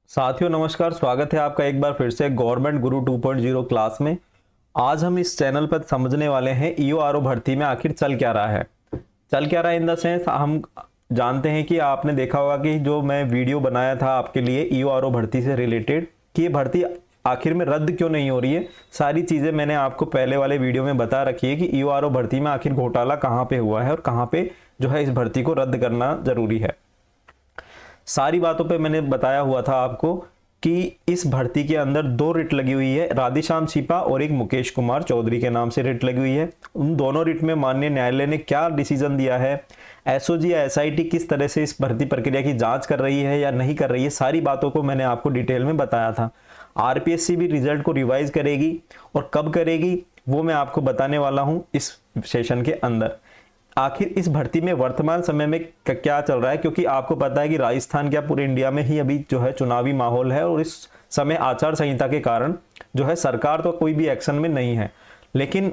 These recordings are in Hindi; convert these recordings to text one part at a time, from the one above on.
साथियों नमस्कार, स्वागत है आपका एक बार फिर से गवर्नमेंट गुरु 2.0 क्लास में। आज हम इस चैनल पर समझने वाले हैं ईओआरओ भर्ती में आखिर चल क्या रहा है। चल क्या रहा है इन द सेंस, हम जानते हैं कि आपने देखा होगा कि जो मैं वीडियो बनाया था आपके लिए ईओआरओ भर्ती से रिलेटेड कि ये भर्ती आखिर में रद्द क्यों नहीं हो रही है, सारी चीज़ें मैंने आपको पहले वाले वीडियो में बता रखी है कि ईओआरओ भर्ती में आखिर घोटाला कहाँ पे हुआ है और कहाँ पे जो है इस भर्ती को रद्द करना जरूरी है। सारी बातों पे मैंने बताया हुआ था आपको कि इस भर्ती के अंदर दो रिट लगी हुई है, राधेश्याम छिपा और एक मुकेश कुमार चौधरी के नाम से रिट लगी हुई है। उन दोनों रिट में माननीय न्यायालय ने क्या डिसीजन दिया है, एसओजी या एसआईटी किस तरह से इस भर्ती प्रक्रिया की जांच कर रही है या नहीं कर रही है, सारी बातों को मैंने आपको डिटेल में बताया था। आरपीएससी भी रिजल्ट को रिवाइज करेगी और कब करेगी वो मैं आपको बताने वाला हूं इस सेशन के अंदर। आखिर इस भर्ती में वर्तमान समय में क्या चल रहा है, क्योंकि आपको पता है कि राजस्थान क्या पूरे इंडिया में ही अभी जो है चुनावी माहौल है और इस समय आचार संहिता के कारण जो है सरकार तो कोई भी एक्शन में नहीं है, लेकिन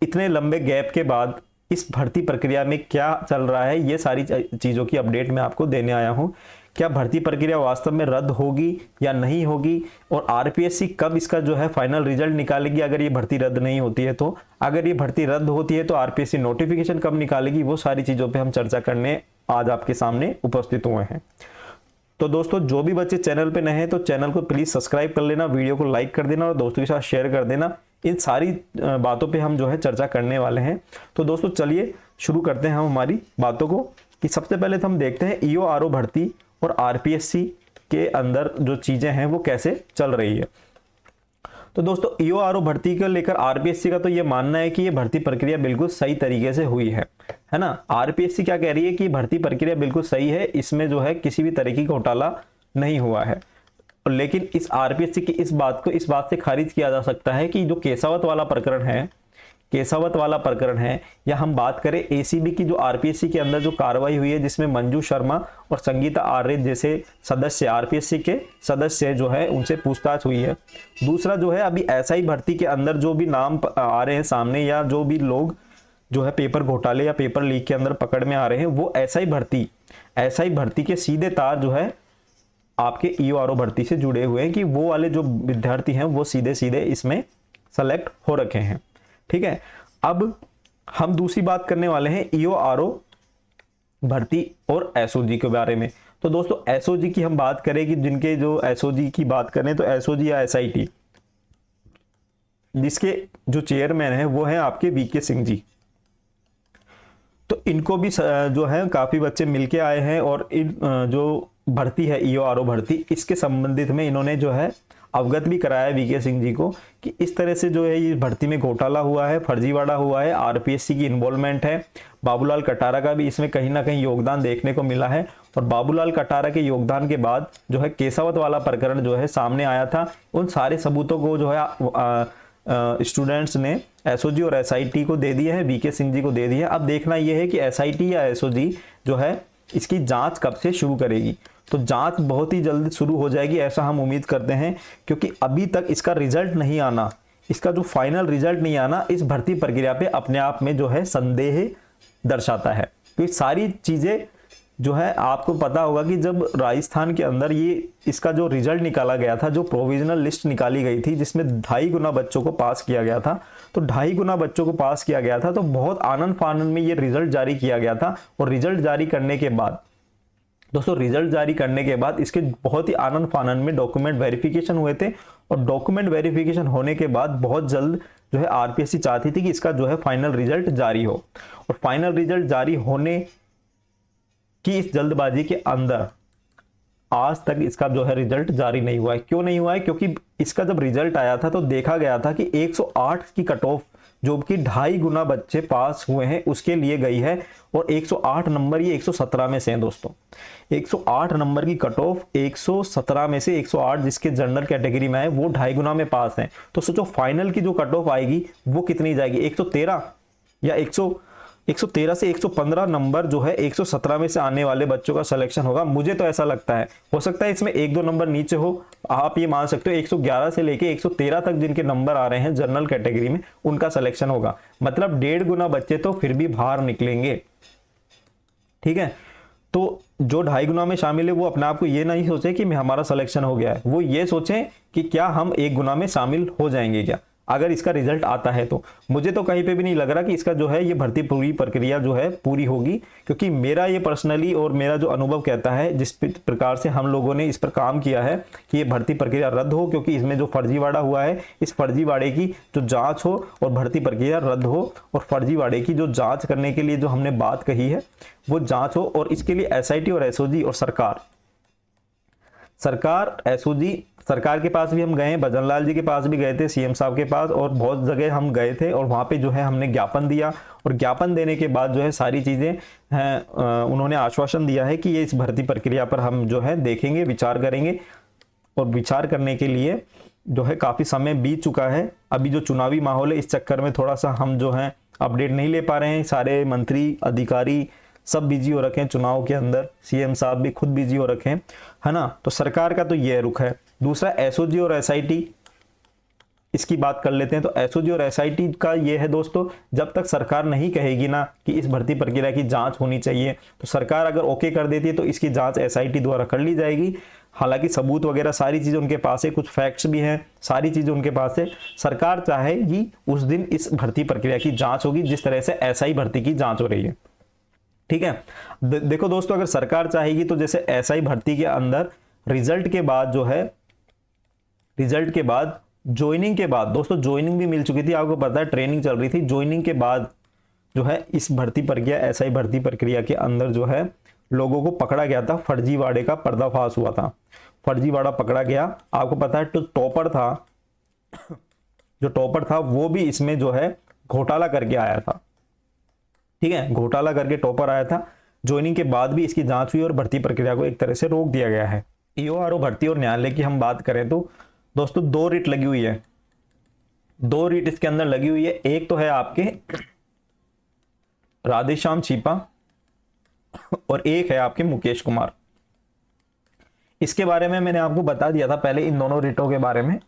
इतने लंबे गैप के बाद इस भर्ती प्रक्रिया में क्या चल रहा है ये सारी चीज़ों की अपडेट मैं आपको देने आया हूं। क्या भर्ती प्रक्रिया वास्तव में रद्द होगी या नहीं होगी, और आरपीएससी कब इसका जो है फाइनल रिजल्ट निकालेगी अगर ये भर्ती रद्द नहीं होती है तो, अगर ये भर्ती रद्द होती है तो आरपीएससी नोटिफिकेशन कब निकालेगी, वो सारी चीज़ों पे हम चर्चा करने आज आपके सामने उपस्थित हुए हैं। तो दोस्तों जो भी बच्चे चैनल पे नए हैं तो चैनल को प्लीज़ सब्सक्राइब कर लेना, वीडियो को लाइक कर देना और दोस्तों के साथ शेयर कर देना। इन सारी बातों पे हम जो है चर्चा करने वाले हैं। तो दोस्तों चलिए शुरू करते हैं हम हमारी बातों को कि सबसे पहले तो हम देखते हैं ईओआरओ भर्ती और आरपीएससी के अंदर जो चीज़ें हैं वो कैसे चल रही है। तो दोस्तों ईओआरओ भर्ती को लेकर आरपीएससी का तो ये मानना है कि ये भर्ती प्रक्रिया बिल्कुल सही तरीके से हुई है ना। आरपीएससी क्या कह रही है कि भर्ती प्रक्रिया बिल्कुल सही है, इसमें जो है किसी भी तरह की घोटाला नहीं हुआ है। लेकिन इस आरपीएससी की इस बात से खारिज किया जा सकता है कि जो केसावत वाला प्रकरण है या हम बात करें एसीबी की जो आरपीएससी के अंदर जो कार्रवाई हुई है जिसमें मंजू शर्मा और संगीता आर्य जैसे सदस्य आरपीएससी के सदस्य जो है उनसे पूछताछ हुई है। दूसरा जो है अभी एसआई भर्ती के अंदर जो भी नाम आ रहे हैं सामने या जो भी लोग जो है पेपर घोटाले या पेपर लीक के अंदर पकड़ में आ रहे हैं वो एसआई भर्ती के सीधे तार जो है आपके ईओआरओ भर्ती से जुड़े हुए हैं कि वो वाले जो विद्यार्थी हैं वो सीधे सीधे इसमें सेलेक्ट हो रखे हैं। ठीक है, अब हम दूसरी बात करने वाले हैं ईओआरओ भर्ती और एसओजी के बारे में। तो दोस्तों एसओजी की हम बात करें कि जिनके जो एसओजी की बात करें तो एसओजी या एसआईटी जिसके जो चेयरमैन है वो है आपके वीके सिंह जी। तो इनको भी जो है काफी बच्चे मिलके आए हैं और इन जो भर्ती है ईओआरओ भर्ती इसके संबंधित में इन्होंने जो है अवगत भी कराया वीके सिंह जी को कि इस तरह से जो है ये भर्ती में घोटाला हुआ है, फर्जीवाड़ा हुआ है, आरपीएससी की इन्वॉल्वमेंट है। बाबूलाल कटारा का भी इसमें कहीं ना कहीं योगदान देखने को मिला है और बाबूलाल कटारा के योगदान के बाद जो है केसावत वाला प्रकरण जो है सामने आया था। उन सारे सबूतों को जो है स्टूडेंट्स ने एसओजी और एसआईटी को दे दिया है, वीके सिंह जी को दे दिया है। अब देखना यह है कि एसआईटी या एसओजी जो है इसकी जांच कब से शुरू करेगी। तो जांच बहुत ही जल्द शुरू हो जाएगी ऐसा हम उम्मीद करते हैं, क्योंकि अभी तक इसका रिजल्ट नहीं आना, इसका जो फाइनल रिजल्ट नहीं आना इस भर्ती प्रक्रिया पे अपने आप में जो है संदेह दर्शाता है। क्योंकि सारी चीजें जो है आपको पता होगा कि जब राजस्थान के अंदर ये इसका जो रिजल्ट निकाला गया था, जो प्रोविजनल लिस्ट निकाली गई थी जिसमें 2.5 गुना बच्चों को पास किया गया था, तो 2.5 गुना बच्चों को पास किया गया था तो बहुत आनंद फानन में ये रिजल्ट जारी किया गया था। और रिजल्ट जारी करने के बाद दोस्तों इसके बहुत ही आनंद फानन में डॉक्यूमेंट वेरिफिकेशन हुए थे और डॉक्यूमेंट वेरिफिकेशन होने के बाद बहुत जल्द जो है आरपीएससी चाहती थी कि इसका जो है फाइनल रिजल्ट जारी हो। और फाइनल रिजल्ट जारी होने की इस जल्दबाजी के अंदर आज तक इसका जो है रिजल्ट जारी नहीं हुआ है। क्यों नहीं हुआ है? क्योंकि इसका जब रिजल्ट आया था तो देखा गया था कि 108 की कट ऑफ जो कि 2.5 गुना बच्चे पास हुए हैं उसके लिए गई है और 108 नंबर ये 117 में से हैं दोस्तों। 108 नंबर की कट ऑफ 117 में से 108 जिसके जनरल कैटेगरी में है वो 2.5 गुना में पास हैं। तो सोचो फाइनल की जो कट ऑफ आएगी वो कितनी जाएगी, 113 या 113 से 115 नंबर जो है 117 में से आने वाले बच्चों का सिलेक्शन होगा। मुझे तो ऐसा लगता है, हो सकता है इसमें 1-2 नंबर नीचे हो, आप ये मान सकते हो 111 से लेके 113 तक जिनके नंबर आ रहे हैं जनरल कैटेगरी में उनका सिलेक्शन होगा। मतलब 1.5 गुना बच्चे तो फिर भी बाहर निकलेंगे। ठीक है, तो जो 2.5 गुना में शामिल है वो अपने आप को ये नहीं सोचे कि मैं हमारा सिलेक्शन हो गया है, वो ये सोचें कि क्या हम 1 गुना में शामिल हो जाएंगे क्या, अगर इसका रिजल्ट आता है तो। मुझे तो कहीं पे भी नहीं लग रहा कि इसका जो है ये भर्ती पूरी प्रक्रिया जो है पूरी होगी, क्योंकि मेरा ये पर्सनली और मेरा जो अनुभव कहता है, जिस प्रकार से हम लोगों ने इस पर काम किया है कि ये भर्ती प्रक्रिया रद्द हो, क्योंकि इसमें जो फर्जीवाड़ा हुआ है इस फर्जीवाड़े की जो जांच हो और भर्ती प्रक्रिया रद्द हो, और फर्जीवाड़े की जो जांच करने के लिए जो हमने बात कही है वो जांच हो। और इसके लिए एसआईटी और एसओजी और सरकार एसओजी सरकार के पास भी हम गए, भजन लाल जी के पास भी गए थे, सीएम साहब के पास, और बहुत जगह हम गए थे, और वहाँ पे जो है हमने ज्ञापन दिया, और ज्ञापन देने के बाद जो है सारी चीज़ें हैं, उन्होंने आश्वासन दिया है कि ये इस भर्ती प्रक्रिया पर हम जो है देखेंगे, विचार करेंगे, और विचार करने के लिए जो है काफ़ी समय बीत चुका है। अभी जो चुनावी माहौल है इस चक्कर में थोड़ा सा हम जो है अपडेट नहीं ले पा रहे हैं, सारे मंत्री अधिकारी सब बिजी हो रखे हैं चुनाव के अंदर, सीएम साहब भी खुद बिजी हो रखे हैं, है ना। तो सरकार का तो यह रुख है। दूसरा एसओजी और एसआईटी, इसकी बात कर लेते हैं। तो एसओजी और एसआईटी का ये है दोस्तों, जब तक सरकार नहीं कहेगी ना कि इस भर्ती प्रक्रिया की जांच होनी चाहिए, तो सरकार अगर ओके कर देती है तो इसकी जांच एसआईटी द्वारा कर ली जाएगी। हालांकि सबूत वगैरह सारी चीज़ें उनके पास है, कुछ फैक्ट्स भी हैं, सारी चीज़ें उनके पास है। सरकार चाहेगी उस दिन इस भर्ती प्रक्रिया की जांच होगी, जिस तरह से एसआई भर्ती की जांच हो रही है, ठीक है। देखो दोस्तों, अगर सरकार चाहेगी तो जैसे एसआई भर्ती के अंदर रिजल्ट के बाद जो है, रिजल्ट के बाद ज्वाइनिंग के बाद, दोस्तों ज्वाइनिंग भी मिल चुकी थी, आपको पता है ट्रेनिंग चल रही थी, ज्वाइनिंग के बाद जो है इस भर्ती प्रक्रिया, एसआई भर्ती प्रक्रिया के अंदर जो है लोगों को पकड़ा गया था, फर्जीवाड़े का पर्दाफाश हुआ था, फर्जीवाड़ा पकड़ा गया। आपको पता है तो टॉपर था, जो टॉपर था वो भी इसमें जो है घोटाला करके आया था, ठीक है, घोटाला करके टॉपर आया था। ज्वाइनिंग के बाद भी इसकी जांच हुई और भर्ती प्रक्रिया को एक तरह से रोक दिया गया है। ईओआरओ भर्ती और न्यायालय की हम बात करें तो दोस्तों 2 रिट लगी हुई है, 2 रिट इसके अंदर लगी हुई है। एक तो है आपके राधेश्याम छीपा और एक है आपके मुकेश कुमार। इसके बारे में मैंने आपको बता दिया था पहले, इन दोनों रिटों के बारे में।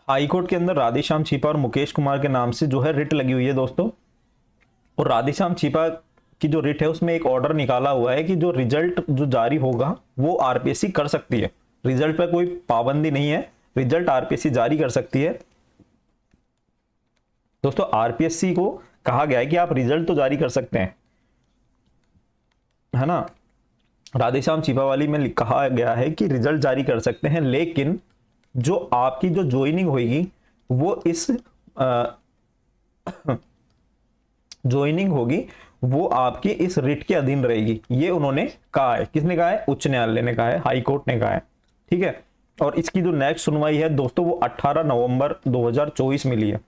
हाईकोर्ट के अंदर राधेश्याम छीपा और मुकेश कुमार के नाम से जो है रिट लगी हुई है दोस्तों। और राधेश्याम छीपा की जो रिट है उसमें एक ऑर्डर निकाला हुआ है कि जो रिजल्ट जो जारी होगा वो आरपीएससी कर सकती है, रिजल्ट पर कोई पाबंदी नहीं है, रिजल्ट आरपीएससी जारी कर सकती है। दोस्तों आरपीएससी को कहा गया है कि आप रिजल्ट तो जारी कर सकते हैं, है ना। राधेश्याम छीपा वाली में कहा गया है कि रिजल्ट जारी कर सकते हैं, लेकिन जो आपकी जो ज्वाइनिंग होगी वो इस ज्वाइनिंग होगी वो आपकी इस रिट के अधीन रहेगी, ये उन्होंने कहा है। किसने कहा है? उच्च न्यायालय ने कहा है, हाई कोर्ट ने कहा है, ठीक है। और इसकी जो नेक्स्ट सुनवाई है दोस्तों वो 18 नवंबर 2024 में ली है।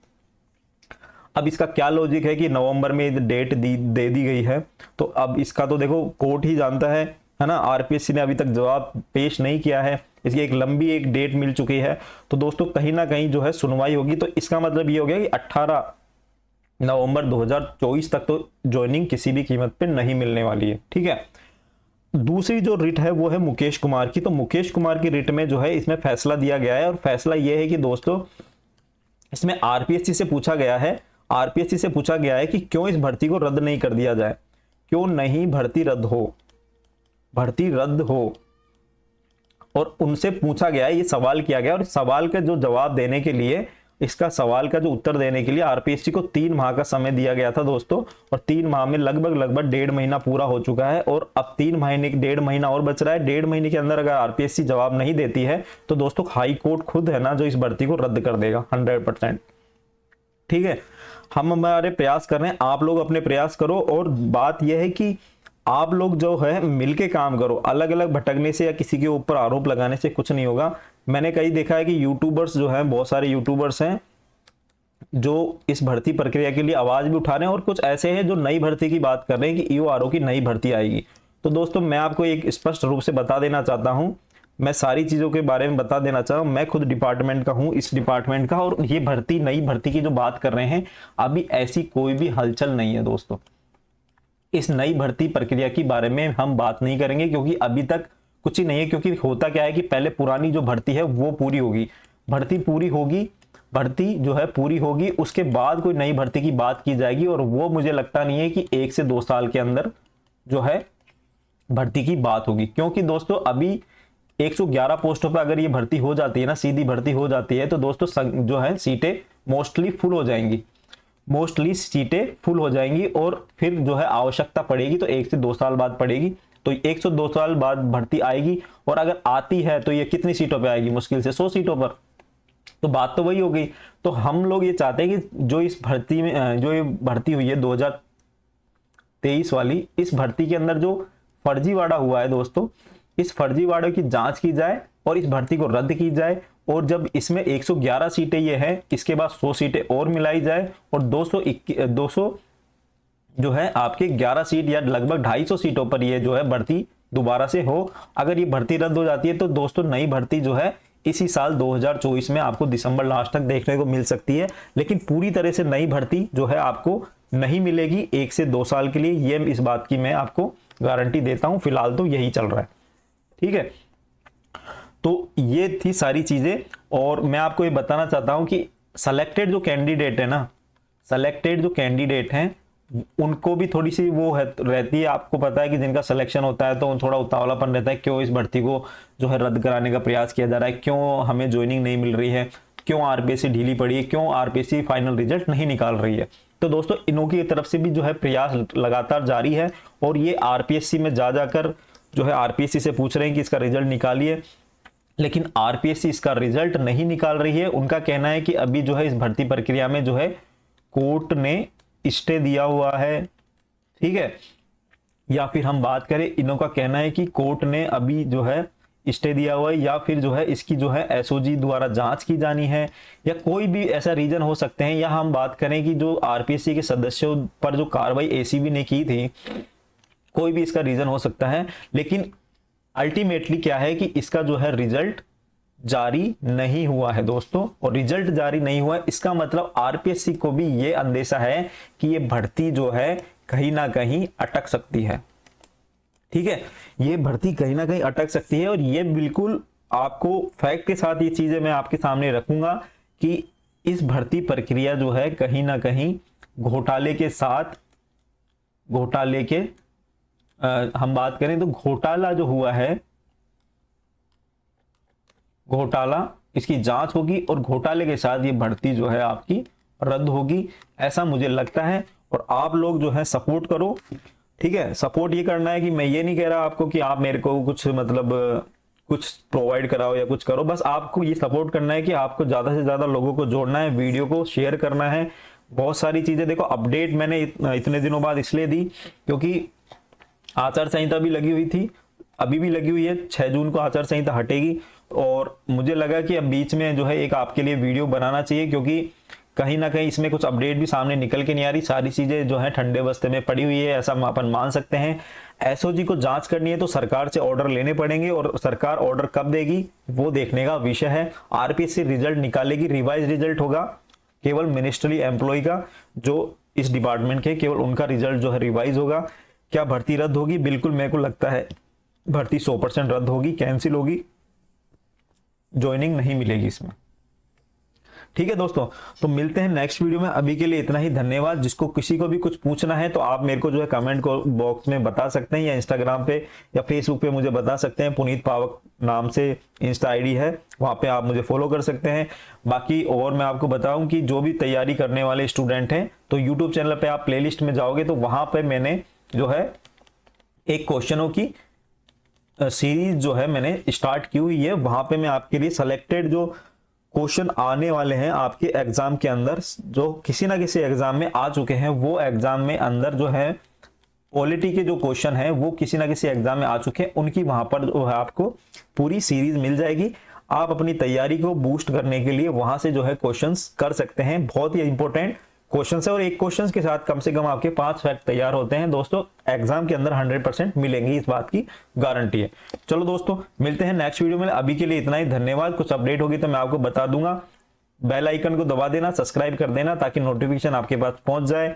अब इसका क्या लॉजिक है कि नवंबर में डेट दे दी गई है, तो अब इसका तो देखो कोर्ट ही जानता है ना। आरपीएससी ने अभी तक जवाब पेश नहीं किया है, इसकी एक लंबी एक डेट मिल चुकी है, तो दोस्तों कहीं ना कहीं जो है सुनवाई होगी। तो इसका मतलब ये हो गया कि 18 नवंबर 2024 तक तो ज्वाइनिंग किसी भी कीमत पे नहीं मिलने वाली है, ठीक है। दूसरी जो रिट है वो है मुकेश कुमार की। तो मुकेश कुमार की रिट में जो है इसमें फैसला दिया गया है, और फैसला ये है कि दोस्तों इसमें आरपीएससी से पूछा गया है, आरपीएससी से पूछा गया है कि क्यों इस भर्ती को रद्द नहीं कर दिया जाए, क्यों नहीं भर्ती रद्द हो, भर्ती रद्द हो। और उनसे पूछा गया है, ये सवाल किया गया, और इस सवाल का जो जवाब देने के लिए, इसका सवाल का जो उत्तर देने के लिए आरपीएससी को 3 माह का समय दिया गया था दोस्तों। और 3 माह में लगभग 1.5 महीना पूरा हो चुका है, और अब 3 महीने 1.5 महीना और बच रहा है। 1.5 महीने के अंदर अगर आरपीएससी जवाब नहीं देती है तो दोस्तों हाई कोर्ट खुद है ना जो इस भर्ती को रद्द कर देगा 100%, ठीक है। हम हमारे प्रयास कर रहे हैं, आप लोग अपने प्रयास करो, और बात यह है कि आप लोग जो है मिलके काम करो, अलग अलग भटकने से या किसी के ऊपर आरोप लगाने से कुछ नहीं होगा। मैंने कहीं देखा है कि यूट्यूबर्स जो हैं, बहुत सारे यूट्यूबर्स हैं जो इस भर्ती प्रक्रिया के लिए आवाज भी उठा रहे हैं, और कुछ ऐसे हैं जो नई भर्ती की बात कर रहे हैं कि ईओआरओ की नई भर्ती आएगी। तो दोस्तों मैं आपको एक स्पष्ट रूप से बता देना चाहता हूं, मैं सारी चीजों के बारे में बता देना चाह रहा हूं। मैं खुद डिपार्टमेंट का हूं, इस डिपार्टमेंट का, और ये भर्ती नई भर्ती की जो बात कर रहे हैं अभी ऐसी कोई भी हलचल नहीं है दोस्तों। इस नई भर्ती प्रक्रिया के बारे में हम बात नहीं करेंगे क्योंकि अभी तक कुछ ही नहीं है। क्योंकि होता क्या है कि पहले पुरानी जो भर्ती है वो पूरी होगी, भर्ती पूरी होगी, भर्ती जो है पूरी होगी, उसके बाद कोई नई भर्ती की बात की जाएगी। और वो मुझे लगता नहीं है कि 1 से 2 साल के अंदर जो है भर्ती की बात होगी। क्योंकि दोस्तों अभी 111 पोस्टों पर अगर ये भर्ती हो जाती है ना, सीधी भर्ती हो जाती है, तो दोस्तों जो है सीटें मोस्टली फुल हो जाएंगी, मोस्टली सीटें फुल हो जाएंगी। और फिर जो है आवश्यकता पड़ेगी तो 1 से 2 साल बाद पड़ेगी। तो 1 से 2 साल बाद भर्ती आएगी, और अगर आती है तो ये कितनी सीटों पे आएगी? मुश्किल से 100 सीटों पर। तो बात तो वही हो गई। तो हम लोग ये चाहते हैं कि जो इस भर्ती में जो ये भर्ती हुई है 2023 वाली, इस भर्ती के अंदर जो फर्जीवाड़ा हुआ है दोस्तों, इस फर्जीवाड़े की जांच की जाए और इस भर्ती को रद्द की जाए। और जब इसमें 111 सीटें ये हैं, इसके बाद 100 सीटें और मिलाई जाए, और 200 जो है आपके 11 सीट या लगभग 250 सीटों पर ये जो है भर्ती दोबारा से हो। अगर ये भर्ती रद्द हो जाती है तो दोस्तों नई भर्ती जो है इसी साल 2024 में आपको दिसंबर लास्ट तक देखने को मिल सकती है। लेकिन पूरी तरह से नई भर्ती जो है आपको नहीं मिलेगी 1 से 2 साल के लिए, ये इस बात की मैं आपको गारंटी देता हूं। फिलहाल तो यही चल रहा है, ठीक है। तो ये थी सारी चीजें, और मैं आपको ये बताना चाहता हूं कि सेलेक्टेड जो कैंडिडेट है ना, सेलेक्टेड जो कैंडिडेट हैं उनको भी थोड़ी सी वो रहती है। आपको पता है कि जिनका सिलेक्शन होता है तो थोड़ा उतावलापन रहता है, क्यों इस भर्ती को जो है रद्द कराने का प्रयास किया जा रहा है, क्यों हमें ज्वाइनिंग नहीं मिल रही है, क्यों आरपीएससी ढीली पड़ी है, क्यों आरपीएससी फाइनल रिजल्ट नहीं निकाल रही है। तो दोस्तों इनों की तरफ से भी जो है प्रयास लगातार जारी है, और ये आरपीएससी में जा जाकर जो है आरपीएससी से पूछ रहे हैं कि इसका रिजल्ट निकालिए, लेकिन आरपीएससी इसका रिजल्ट नहीं निकाल रही है। उनका कहना है कि अभी जो है इस भर्ती प्रक्रिया में जो है कोर्ट ने स्टे दिया हुआ है, ठीक है। या फिर हम बात करें, इनों का कहना है कि कोर्ट ने अभी जो है स्टे दिया हुआ है, या फिर जो है इसकी जो है एसओजी द्वारा जांच की जानी है, या कोई भी ऐसा रीजन हो सकते हैं। या हम बात करें कि जो आरपीएससी के सदस्यों पर जो कार्रवाई एसीबी ने की थी, कोई भी इसका रीजन हो सकता है। लेकिन अल्टीमेटली क्या है कि इसका जो है रिजल्ट जारी नहीं हुआ है दोस्तों, और रिजल्ट जारी नहीं हुआ है इसका मतलब आरपीएससी को भी ये अंदेशा है कि ये भर्ती जो है कहीं ना कहीं अटक सकती है, ठीक है। ये भर्ती कहीं ना कहीं अटक सकती है, और ये बिल्कुल आपको फैक्ट के साथ ये चीजें मैं आपके सामने रखूंगा कि इस भर्ती प्रक्रिया जो है कहीं ना कहीं घोटाले के साथ, घोटाले के हम बात करें तो घोटाला जो हुआ है, घोटाला, इसकी जांच होगी, और घोटाले के साथ ये भर्ती जो है आपकी रद्द होगी, ऐसा मुझे लगता है। और आप लोग जो है सपोर्ट करो, ठीक है। सपोर्ट ये करना है कि मैं ये नहीं कह रहा आपको कि आप मेरे को कुछ मतलब कुछ प्रोवाइड कराओ या कुछ करो, बस आपको ये सपोर्ट करना है कि आपको ज्यादा से ज्यादा लोगों को जोड़ना है, वीडियो को शेयर करना है। बहुत सारी चीजें देखो, अपडेट मैंने इतने दिनों बाद इसलिए दी क्योंकि आचार संहिता भी लगी हुई थी, अभी भी लगी हुई है, 6 जून को आचार संहिता हटेगी। और मुझे लगा कि अब बीच में जो है एक आपके लिए वीडियो बनाना चाहिए, क्योंकि कहीं ना कहीं इसमें कुछ अपडेट भी सामने निकल के नहीं आ रही, सारी चीजें जो है ठंडे बस्ते में पड़ी हुई है, ऐसा अपन मान सकते हैं। एसओजी को जांच करनी है तो सरकार से ऑर्डर लेने पड़ेंगे, और सरकार ऑर्डर कब देगी वो देखने का विषय है। आरपीएससी रिजल्ट निकालेगी, रिवाइज रिजल्ट होगा केवल मिनिस्ट्री एम्प्लॉय का, जो इस डिपार्टमेंट के, केवल उनका रिजल्ट जो है रिवाइज होगा। क्या भर्ती रद्द होगी? बिल्कुल मेरे को लगता है भर्ती 100% रद्द होगी, कैंसिल होगी, ज्वाइनिंग नहीं मिलेगी इसमें, ठीक है दोस्तों। तो मिलते हैं नेक्स्ट वीडियो में, अभी के लिए इतना ही, धन्यवाद। जिसको किसी को भी कुछ पूछना है तो आप मेरे को जो है कमेंट बॉक्स में बता सकते हैं, या इंस्टाग्राम पे या फेसबुक पे मुझे बता सकते हैं। पुनीत पावक नाम से इंस्टा आईडी है, वहां पे आप मुझे फॉलो कर सकते हैं। बाकी और मैं आपको बताऊं कि जो भी तैयारी करने वाले स्टूडेंट हैं तो यूट्यूब चैनल पे आप प्लेलिस्ट में जाओगे तो वहां पे मैंने जो है एक क्वेश्चनों की सीरीज जो है मैंने स्टार्ट की हुई है। वहां पे मैं आपके लिए सेलेक्टेड जो क्वेश्चन आने वाले हैं आपके एग्जाम के अंदर, जो किसी ना किसी एग्जाम में आ चुके हैं, वो एग्जाम में अंदर जो है पॉलिटी के जो क्वेश्चन है वो किसी ना किसी एग्जाम में आ चुके हैं, उनकी वहां पर जो है आपको पूरी सीरीज मिल जाएगी। आप अपनी तैयारी को बूस्ट करने के लिए वहां से जो है क्वेश्चंस कर सकते हैं। बहुत ही इंपॉर्टेंट क्वेश्चन है और एक क्वेश्चन के साथ कम से कम आपके 5 फैक्ट तैयार होते हैं दोस्तों। एग्जाम के अंदर 100% मिलेंगे, इस बात की गारंटी है। चलो दोस्तों, मिलते हैं नेक्स्ट वीडियो में। अभी के लिए इतना ही, धन्यवाद। कुछ अपडेट होगी तो मैं आपको बता दूंगा। बेल आइकन को दबा देना, सब्सक्राइब कर देना ताकि नोटिफिकेशन आपके पास पहुंच जाए।